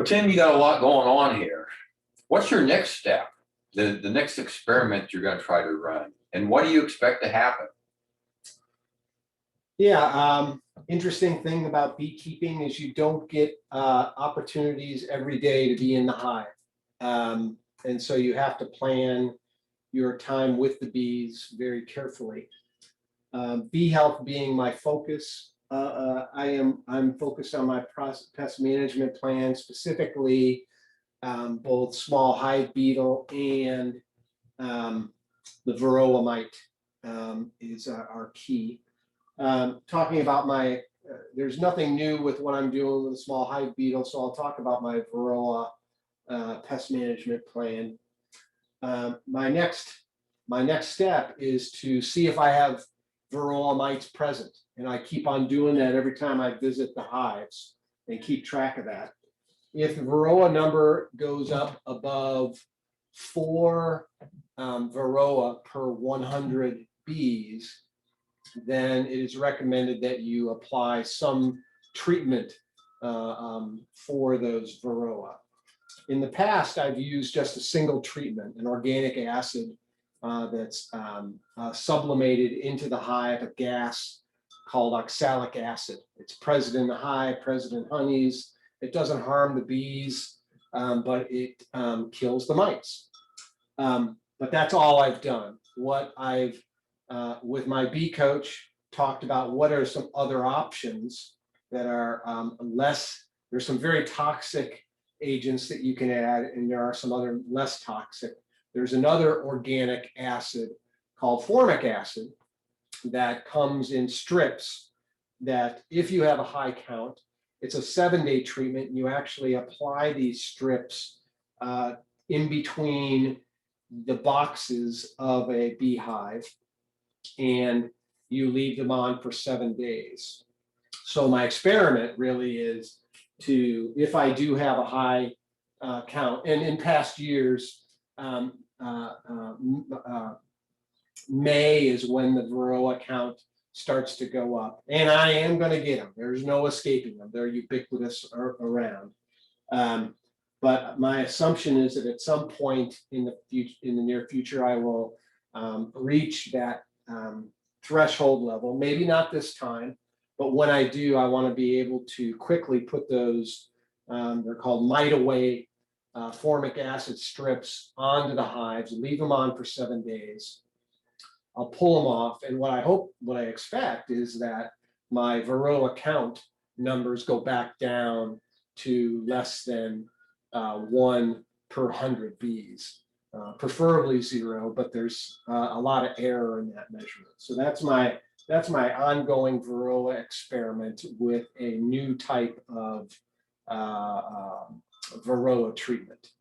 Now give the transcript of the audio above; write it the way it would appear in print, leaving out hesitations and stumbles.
Tim, you got a lot going on here. What's your next step? The next experiment you're going to try to run, and what do you expect to happen? Yeah, interesting thing about beekeeping is you don't get opportunities every day to be in the hive. And so you have to plan your time with the bees very carefully. Bee health being my focus, I'm focused on my pest management plan, specifically both small hive beetle and the varroa mite is our key. Talking about there's nothing new with what I'm doing with the small hive beetle, so I'll talk about my varroa pest management plan. My next step is to see if I have varroa mites present, and I keep on doing that every time I visit the hives and keep track of that. If the varroa number goes up above 4 varroa per 100 bees, then it is recommended that you apply some treatment for those varroa. In the past, I've used just a single treatment, an organic acid that's sublimated into the hive, a gas called oxalic acid. It's present in the hive, present in honeys. It doesn't harm the bees, but it kills the mites. But that's all I've done. What I've, with my bee coach, talked about what are some other options that are there's some very toxic agents that you can add, and there are some other less toxic. There's another organic acid called formic acid that comes in strips that if you have a high count, it's a 7-day treatment, and you actually apply these strips in between the boxes of a beehive, and you leave them on for 7 days. So my experiment really is to, if I do have a high count, and in past years, May is when the varroa count starts to go up, and I am going to get them. There's no escaping them. They're ubiquitous around. But my assumption is that at some point in the near future, I will reach that threshold level. Maybe not this time, but when I do, I want to be able to quickly put those, they're called mite away formic acid strips onto the hives, leave them on for 7 days. I'll pull them off, and what I expect is that my varroa count numbers go back down to less than 1 per 100 bees, preferably 0, but there's a lot of error in that measurement. So that's my ongoing varroa experiment with a new type of varroa treatment.